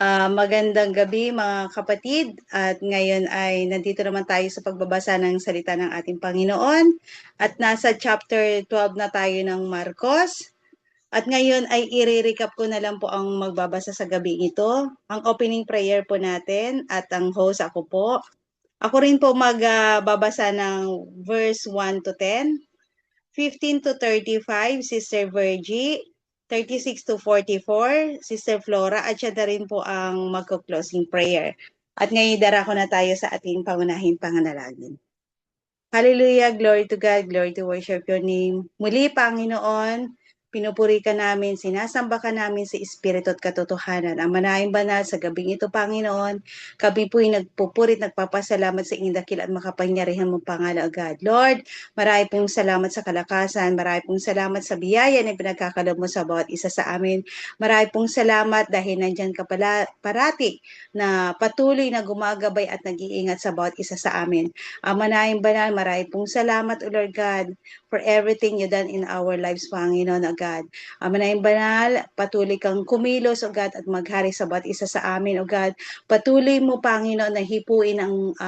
Magandang gabi mga kapatid at ngayon ay nandito naman tayo sa pagbabasa ng salita ng ating Panginoon at nasa chapter 12 na tayo ng Marcos at ngayon ay i-recap ko na lang po ang magbabasa sa gabi ito, ang opening prayer po natin at ang host ako po. Ako rin po magbabasa ng verse 1 to 10, 15 to 35, Sister Virgie, 36 to 44, Sister Flora, at siya na rin po ang magko-closing prayer. At ngayon darako na tayo sa ating pangunahing panganalangin. Hallelujah, glory to God, glory to worship your name. Muli, Panginoon, pinupuri ka namin, sinasamba ka namin sa Espiritu at katotohanan. Ang manahing banal sa gabing ito, Panginoon, kami po'y nagpupurit, nagpapasalamat sa inyong dakil at makapangyarihan mong pangalan, O God. Lord, marami pong salamat sa kalakasan, marami pong salamat sa biyaya na pinagkakalob mo sa bawat isa sa amin. Marami pong salamat dahil nandyan ka parati na patuloy na gumagabay at nag-iingat sa bawat isa sa amin. Manahing banal, marami pong salamat, O Lord God, for everything you done in our lives, Panginoon, O God. Manahing banal, patuloy kang kumilos, O God, at maghari sa bawat isa sa amin, O God. Patuloy mo, Panginoon, na hipuin ang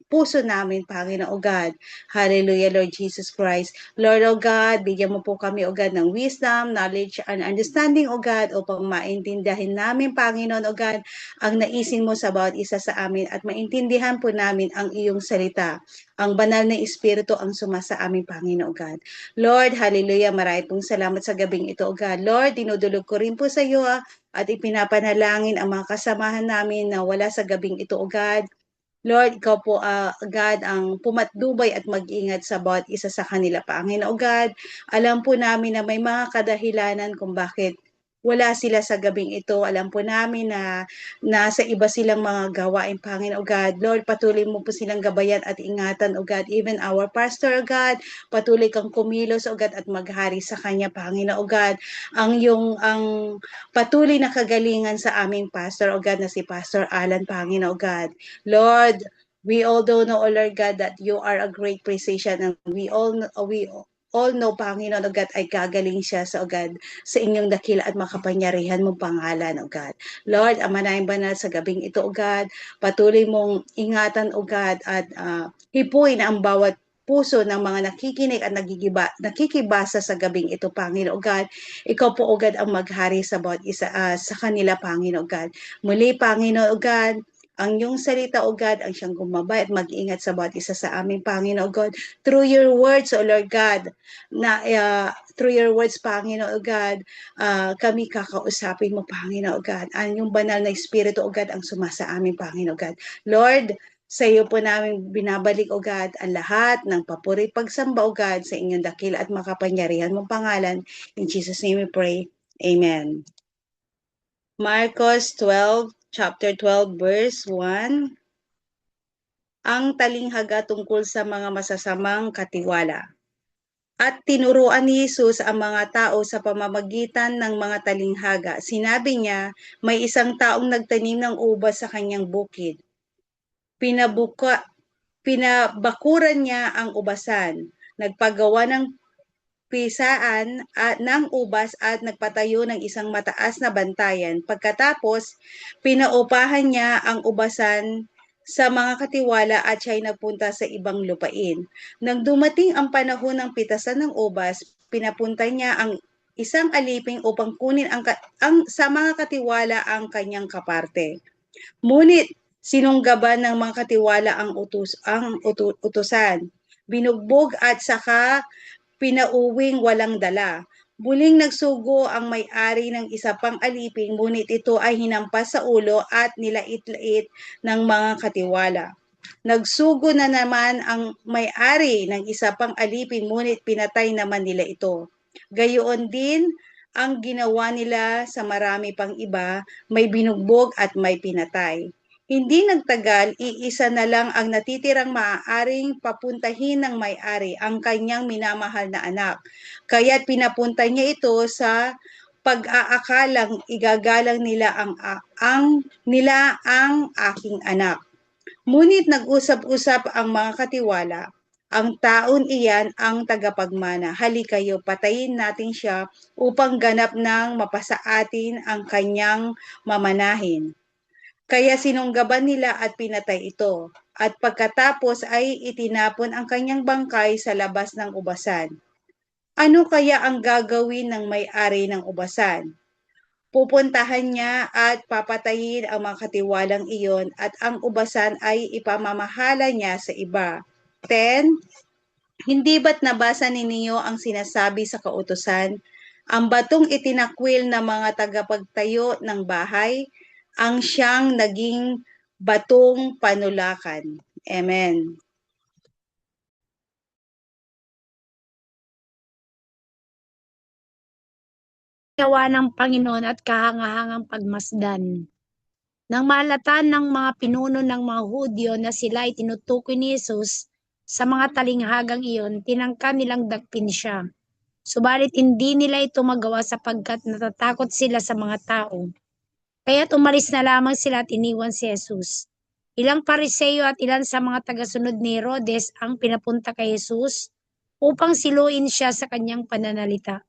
puso namin, Panginoon, O God. Hallelujah, Lord Jesus Christ. Lord, O God, bigyan mo po kami, O God, ng wisdom, knowledge, and understanding, O God, upang maintindihan namin, Panginoon, O God, ang naisin mo sa bawat isa sa amin at maintindihan po namin ang iyong salita. Ang banal na Espiritu ang sumasa amin, Panginoon God. Lord, hallelujah, marami pong salamat sa gabing ito, O God. Lord, dinudulog ko rin po sa iyo at ipinapanalangin ang mga kasamahan namin na wala sa gabing ito, O God. Lord, ikaw po, God, ang pumatnubay at mag-ingat sa bawat isa sa kanila, Panginoon God. Alam po namin na may mga kadahilanan kung bakit wala sila sa gabing ito. Alam po namin na nasa iba silang mga gawain, Panginoon God. Lord, patuloy mo po silang gabayan at ingatan, O God. Even our pastor, O God, patuloy kang kumilos, O God, at maghari sa kanya, Panginoon God. Ang patuloy na kagalingan sa aming pastor, O God, na si Pastor Alan, Panginoon God. Lord, we all do know, O Lord God, that you are a great precision and we all know, Panginoon, O God, ay gagaling siya sa, O God, sa inyong dakila at makapangyarihan mong pangalan, O God. Lord, ang manayang banal sa gabing ito, O God, patuloy mong ingatan, O God, at hipuin ang bawat puso ng mga nakikinig at nakikibasa sa gabing ito, Panginoon God. Ikaw po, O God, ang maghari sa bawat isa sa kanila, Panginoon God. Muli, Panginoon God, ang iyong salita, O God, ang siyang gumabay at mag-iingat sa bawat isa sa aming Panginoon God. Through your words, O Lord God, through your words, Panginoon O God, kami kakausapin mo, Panginoon O God. Ang yung banal na Espiritu, O God, ang sumasa amin, Panginoon O God. Lord, sa iyo po namin binabalik, O God, ang lahat ng papuri pagsamba, O God, sa inyong dakila at makapangyarihan mong pangalan. In Jesus' name we pray. Amen. Marcos 12, chapter 12, verse 1. Ang talinghaga tungkol sa mga masasamang katiwala. At tinuruan ni Jesus ang mga tao sa pamamagitan ng mga talinghaga. Sinabi niya, may isang taong nagtanim ng ubas sa kanyang bukid. Pinabakuran niya ang ubasan. Nagpagawa ng pisaan ng ubas at nagpatayo ng isang mataas na bantayan. Pagkatapos, pinaupahan niya ang ubasan sa mga katiwala at siya'y nagpunta sa ibang lupain. Nang dumating ang panahon ng pitasan ng ubas, pinapunta niya ang isang aliping upang kunin sa mga katiwala ang kanyang kaparte. Ngunit sinunggaban ng mga katiwala ang utusan. Binugbog at saka pinauwing walang dala. Muling nagsugo ang may-ari ng isa pang aliping, ngunit ito ay hinampas sa ulo at nilait-lait ng mga katiwala. Nagsugo na naman ang may-ari ng isa pang alipin, ngunit pinatay naman nila ito. Gayoon din ang ginawa nila sa marami pang iba, may binugbog at may pinatay. Hindi nagtagal, iisa na lang ang natitirang maaaring papuntahin ng may-ari, ang kanyang minamahal na anak. Kaya't pinapunta niya ito sa pag-aakalang igagalang nila ang aking anak. Ngunit nag-usap-usap ang mga katiwala. Ang taon iyan ang tagapagmana. Halika kayo, patayin natin siya upang ganap ng mapasa atin ang kanyang mamanahin. Kaya sinunggaban nila at pinatay ito. At pagkatapos ay itinapon ang kanyang bangkay sa labas ng ubasan. Ano kaya ang gagawin ng may-ari ng ubasan? Pupuntahan niya at papatayin ang mga katiwalang iyon at ang ubasan ay ipamamahala niya sa iba. 10. Hindi ba't nabasa ninyo ang sinasabi sa kautusan? Ang batong itinakwil ng mga tagapagtayo ng bahay, ang siyang naging batong panulakan. Amen. Gawa ng Panginoon at kahangahangang pagmasdan. Nang malatan ng mga pinuno ng mga Hudyo na sila ay tinutukoy ni Jesus sa mga talinghagang iyon, tinangka nilang dakpin siya. Subalit hindi nila ito magawa sapagkat natatakot sila sa mga tao. Kaya't umalis na lamang sila at iniwan si Jesus. Ilang Pariseo at ilan sa mga tagasunod ni Herodes ang pinapunta kay Jesus upang siluin siya sa kanyang pananalita.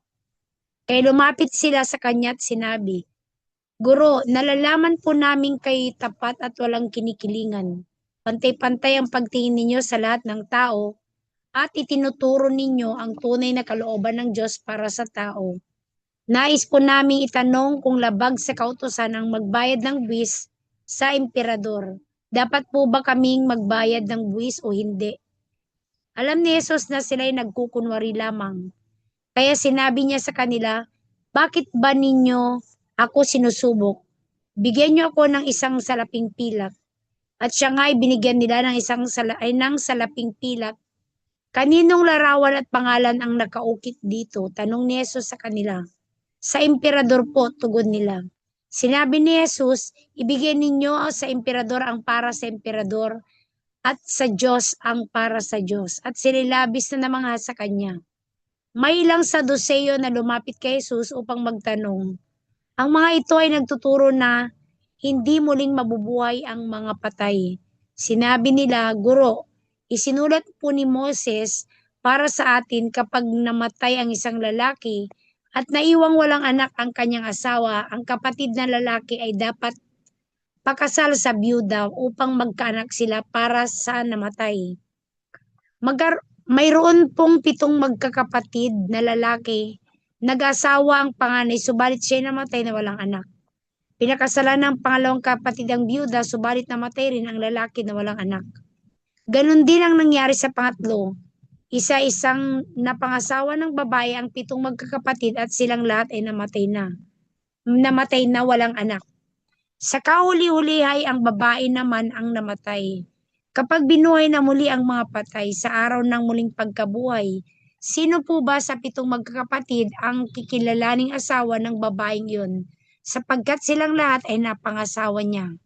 Kaya lumapit sila sa kanya at sinabi, Guro, nalalaman po namin kayo tapat at walang kinikilingan. Pantay-pantay ang pagtingin ninyo sa lahat ng tao at itinuturo ninyo ang tunay na kalooban ng Diyos para sa tao. Nais po naming itanong kung labag sa kautusan ang magbayad ng buwis sa emperador. Dapat po ba kaming magbayad ng buwis o hindi? Alam ni Jesus na sila'y nagkukunwari lamang. Kaya sinabi niya sa kanila, bakit ba ninyo ako sinusubok? Bigyan niyo ako ng isang salaping pilak. At siya nga ay binigyan nila ng ng salaping pilak. Kaninong larawan at pangalan ang nakaukit dito? Tanong ni Jesus sa kanila. Sa emperador po, tugon nila. Sinabi ni Jesus, ibigay ninyo sa emperador ang para sa emperador at sa Diyos ang para sa Diyos. At sililabis na namangha sa kanya. May ilang Saduceo na lumapit kay Jesus upang magtanong. Ang mga ito ay nagtuturo na hindi muling mabubuhay ang mga patay. Sinabi nila, Guro, isinulat po ni Moses para sa atin kapag namatay ang isang lalaki at naiwang walang anak ang kanyang asawa, ang kapatid na lalaki ay dapat pakasal sa byuda upang magkaanak sila para sa namatay. Mayroon pong 7 magkakapatid na lalaki. Nag-asawa ang panganay, subalit siya namatay na walang anak. Pinakasalan ng pangalawang kapatid ang byuda, subalit namatay rin ang lalaki na walang anak. Ganon din ang nangyari sa pangatlo. Isa-isang napangasawa ng babae ang 7 magkakapatid at silang lahat ay namatay na. Namatay na walang anak. Sa kahuli-huli ay ang babae naman ang namatay. Kapag binuhay na muli ang mga patay sa araw ng muling pagkabuhay, sino po ba sa 7 magkakapatid ang kikilalaning asawa ng babaeng iyon? Sapagkat silang lahat ay napangasawa niya.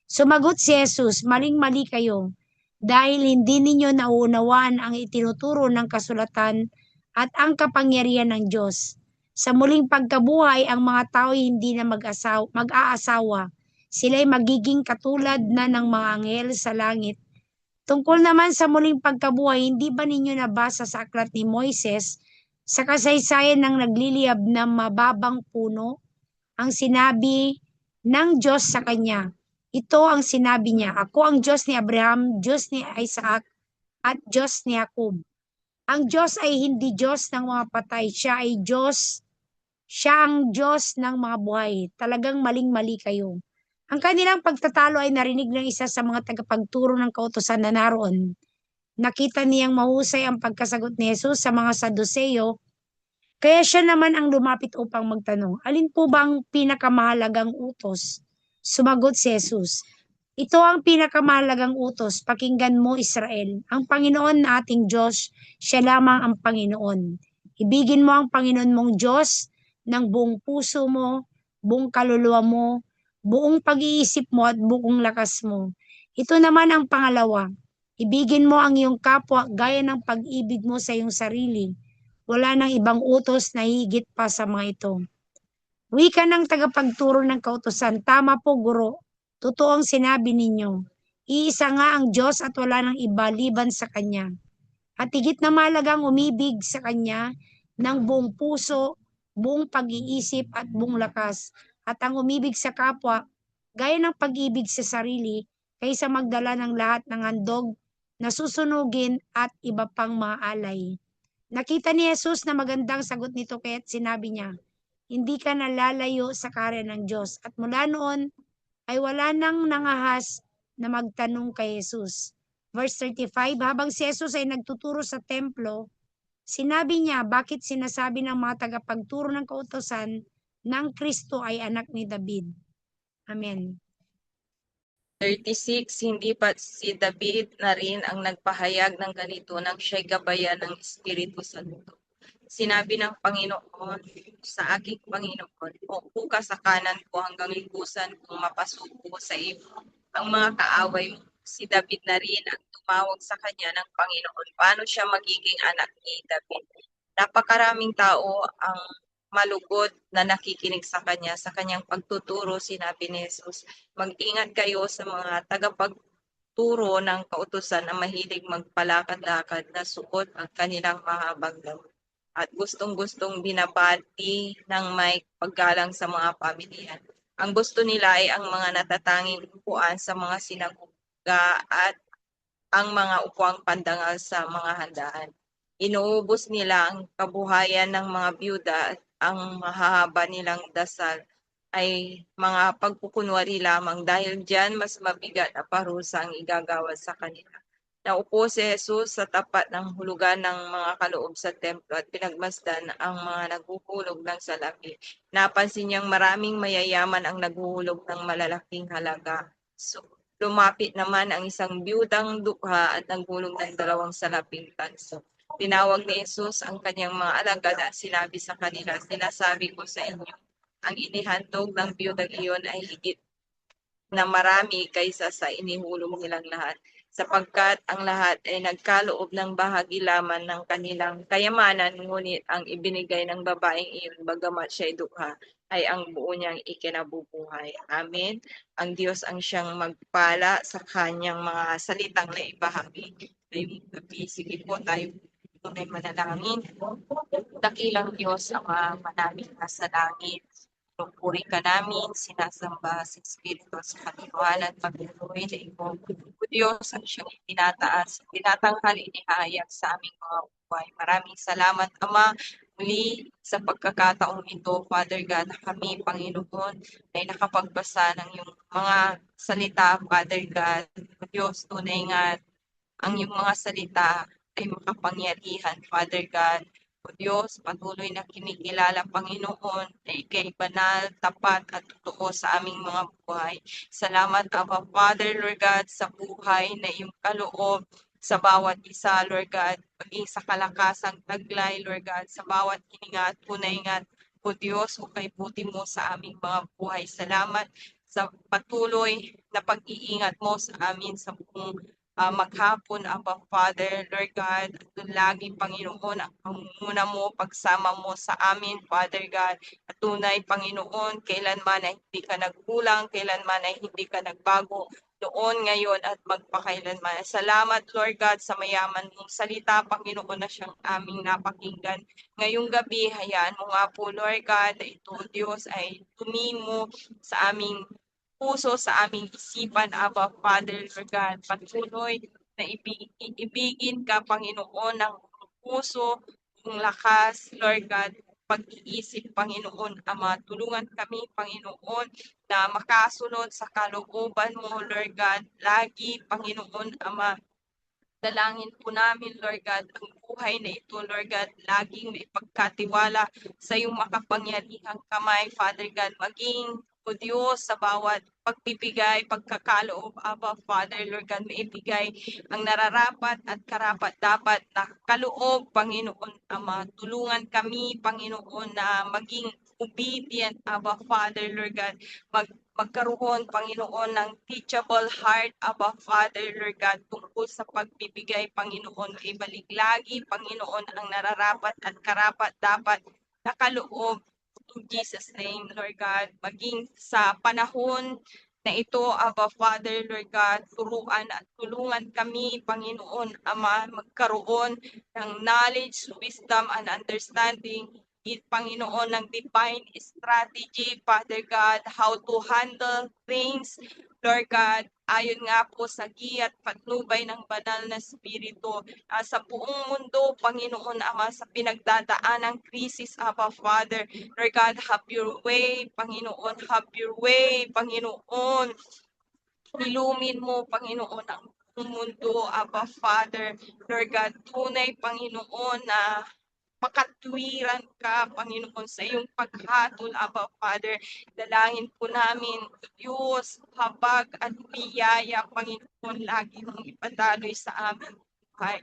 Sumagot si Jesus, maling-mali kayo, dahil hindi ninyo nauunawaan ang itinuturo ng kasulatan at ang kapangyarihan ng Diyos. Sa muling pagkabuhay, ang mga tao hindi na mag-aasawa. Sila'y magiging katulad na ng mga anghel sa langit. Tungkol naman sa muling pagkabuhay, hindi ba ninyo nabasa sa aklat ni Moises sa kasaysayan ng nagliliyab na mababang puno? Ang sinabi ng Diyos sa kanya, ito ang sinabi niya, ako ang Diyos ni Abraham, Diyos ni Isaac, at Diyos ni Jacob. Ang Diyos ay hindi Diyos ng mga patay, siya ang Diyos ng mga buhay. Talagang maling-mali kayo. Ang kanilang pagtatalo ay narinig ng isa sa mga tagapagturo ng kautusan na naroon. Nakita niyang mahusay ang pagkasagot ni Jesus sa mga Saduceo, kaya siya naman ang lumapit upang magtanong, alin po ba ang pinakamahalagang utos? Sumagot si Jesus, ito ang pinakamahalagang utos, pakinggan mo Israel. Ang Panginoon na ating Diyos, siya lamang ang Panginoon. Ibigin mo ang Panginoon mong Diyos ng buong puso mo, buong kaluluwa mo, buong pag-iisip mo at buong lakas mo. Ito naman ang pangalawa, ibigin mo ang iyong kapwa gaya ng pag-ibig mo sa iyong sarili. Wala nang ibang utos na higit pa sa mga ito. Wika ng tagapagturo ng kautusan, tama po guro, totoo ang sinabi ninyo. Iisa nga ang Diyos at wala nang iba liban sa Kanya. At higit na mahalagang umibig sa Kanya ng buong puso, buong pag-iisip at buong lakas. At ang umibig sa kapwa, gaya ng pag-ibig sa sarili, kaysa magdala ng lahat ng handog na susunugin at iba pang mga alay. Nakita ni Jesus na magandang sagot nito kaya't sinabi niya, hindi ka nalalayo sa karya ng Diyos. At mula noon ay wala nang nangahas na magtanong kay Jesus. Verse 35, habang si Jesus ay nagtuturo sa templo, sinabi niya, bakit sinasabi ng mga tagapagturo ng kautusan ng Kristo ay anak ni David? Amen. 36, hindi pa si David na rin ang nagpahayag ng ganito nang siya'y gabayan ng Espiritu Santo. Sinabi ng Panginoon sa aking Panginoon, upo ka sa kanan ko hanggang libusan kung mapasuko sa iyo ang mga kaaway mo. Si David na rin ang tumawag sa kanya ng Panginoon. Paano siya magiging anak ni David? Napakaraming tao ang malugod na nakikinig sa kanya, sa kanyang pagtuturo. Sinabi ni Jesus, mag-ingat kayo sa mga tagapagturo ng kautusan na mahilig magpalakad-lakad na suot ang kanilang mahabang damit at gustong-gustong binabati ng may paggalang sa mga pamilya. Ang gusto nila ay ang mga natatanging upuan sa mga sinagoga at ang mga upuang pandangal sa mga handaan. Inuubos nila ang kabuhayan ng mga byuda at ang mahahaba nilang dasal ay mga pagpukunwari lamang dahil diyan mas mabigat na parusa ang igagawa sa kanila. Naupo si Jesus sa tapat ng hulugan ng mga kaloob sa templo at pinagmasdan ang mga naghuhulog ng salapi. Napansin niyang maraming mayayaman ang naghuhulog ng malalaking halaga. So, lumapit naman ang isang biyudang dukha at naghulog ng 2 salaping tanso. Tinawag ni Jesus ang kanyang mga alagad at sinabi sa kanila, sinasabi ko sa inyo, ang inihandog ng biyudang iyon ay higit na marami kaysa sa inihulog nilang lahat, sapagkat ang lahat ay nagkaloob ng bahagi lamang ng kanilang kayamanan, ngunit ang ibinigay ng babaeng iyon, bagamat siya'y dukha, ay ang buo niyang ikinabubuhay. Amen. Ang Diyos ang siyang magpala sa kanyang mga salitang na ibahagi. Ngayong gabi, sige po tayo tunay manalangin. Dakilang Diyos, ang manaming nasa langit, pinupuri ka namin, sinasamba sa Espiritu sa katiwanan, pagluloy na ikaw, O Diyos, ang siyang itinataas, tinatanghal, inihayag sa aming mga buhay. Maraming salamat, Ama, muli sa pagkakataong ito, Father God, na kami, Panginoon, ay nakapagbasa ng iyong mga salita, Father God. O Diyos, tunay nga, ang iyong mga salita ay makapangyarihan, Father God. O Diyos, patuloy na kinikilala, Panginoon, na ikay banal, tapat at totoo sa aming mga buhay. Salamat, Aba Father, Lord God, sa buhay na iyong kaloob sa bawat isa, Lord God, maging sa kalakasang taglay, Lord God, sa bawat hininga at tunay nga, O Diyos, o kay buti mo sa aming mga buhay. Salamat sa patuloy na pag-iingat mo sa amin sa buong maghapon, Aba Father, Lord God, at lagi, Panginoon, ang pangunguna mo, pagsama mo sa amin, Father God, at tunay, Panginoon, kailanman ay hindi ka nagkulang, kailanman ay hindi ka nagbago, noon, ngayon, at magpakailanman. Salamat, Lord God, sa mayaman mong salita, Panginoon, na siyang aming napakinggan. Ngayong gabi, hayaan mo nga po, Lord God, na ito, Diyos, ay tumimo sa aming puso, sa aming isipan, Aba Father, Lord God, patuloy na ibigin ka, Panginoon, ng puso, ng lakas, Lord God, pag-iisip, Panginoon, Ama, tulungan kami, Panginoon, na makasunod sa kalooban mo, Lord God, lagi, Panginoon, Ama. Dalangin po namin, Lord God, ang buhay na ito, Lord God, laging may pagkatiwala sa iyong makapangyarihang kamay, Father God, maging, O Diyos, sa bawat pagbibigay, pagkakaloob, Aba, Father, Lord God, maibigay ang nararapat at karapat-dapat na kaloob, Panginoon, Ama. Tulungan kami, Panginoon, na maging obedient, Aba, Father, Lord God, magkaroon, Panginoon, ng teachable heart, Aba, Father, Lord God, tungkol sa pagbibigay, Panginoon, ibalik lagi, Panginoon, ang nararapat at karapat-dapat na kaloob. In Jesus' name, Lord God, maging sa panahon na ito, Aba, Father, Lord God, turuan at tulungan kami, Panginoon, Ama, magkaroon ng knowledge, wisdom, and understanding Panginoon, ng divine strategy, Father God, how to handle things, Lord God, ayon nga po sa giya at patnubay ng banal na Espiritu sa buong mundo, Panginoon Ama, sa pinagdadaan ng krisis, Abba Father. Lord God, have your way, Panginoon, have your way, Panginoon. Ilumin mo, Panginoon, ang buong mundo, Abba Father. Lord God, tunay, Panginoon, na makatwiran ka, Panginoon, sa iyong paghatol, Abba Father. Dalangin po namin, Diyos, habag at biyaya, Panginoon, lagi mong ipadaloy sa aming buhay.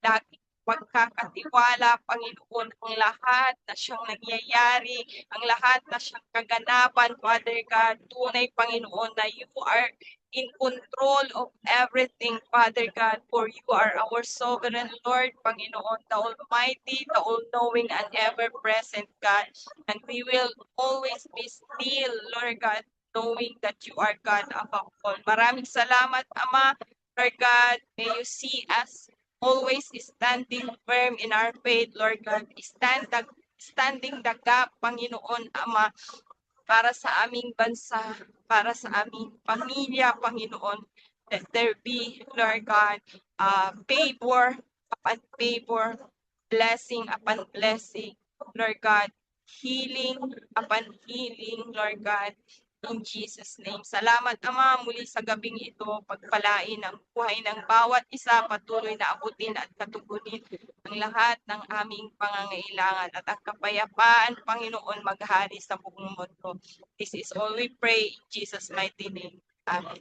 Lagi pagkakatiwala, Panginoon, ang lahat na siyang nangyayari, ang lahat na siyang kaganapan, Father God, tunay, Panginoon, na you are in control of everything, Father God, for you are our sovereign Lord, Panginoon, the Almighty, the all-knowing and ever-present God. And we will always be still, Lord God, knowing that you are God above all. Maraming salamat, Ama. Lord God, may you see us always standing firm in our faith, Lord God. Standing the gap, Panginoon, Ama, para sa aming bansa, para sa aming pamilya, Panginoon. Let there be, Lord God, favor upon favor, blessing upon blessing, Lord God, healing upon healing, Lord God, in Jesus' name. Salamat, Ama, muli sa gabing ito, pagpalain ang buhay ng bawat isa, patuloy na abutin at katugunin ang lahat ng aming pangangailangan at ang kapayapaan, Panginoon, maghari sa buong mundo. This is all we pray in Jesus' mighty name. Amen.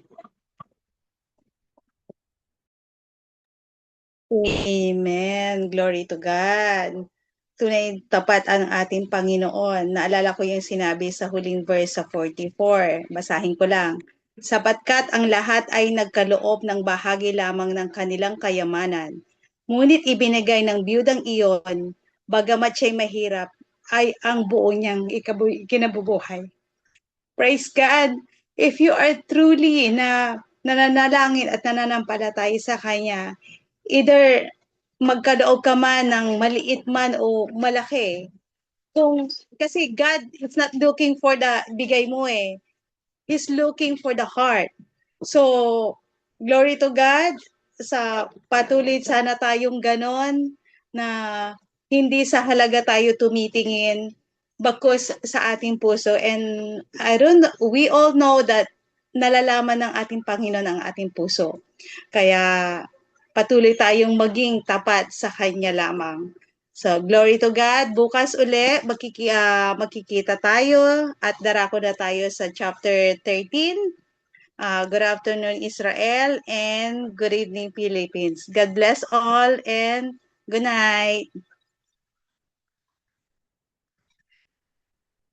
Amen. Glory to God. Tunay tapat ang ating Panginoon. Naalala ko yung sinabi sa huling verse sa 44. Basahin ko lang. Sapatkat ang lahat ay nagkaloob ng bahagi lamang ng kanilang kayamanan. Ngunit ibinigay ng biyudang iyon, bagamat siya'y mahirap, ay ang buo niyang ikinabubuhay. Praise God! If you are truly na nananalangin at nananampalataya sa Kanya, either magkaloob ka man ng maliit man o malaki. Kasi God is not looking for the bigay mo eh. He's looking for the heart. So, glory to God. Sa patuloy sana tayong ganon na hindi sa halaga tayo tumitingin bagkus sa ating puso. And we all know that nalalaman ng ating Panginoon ang ating puso. Kaya patuloy tayong maging tapat sa Kanya lamang. So, glory to God. Bukas uli, magkikita tayo at darako na tayo sa chapter 13. Good afternoon, Israel, and good evening, Philippines. God bless all and good night.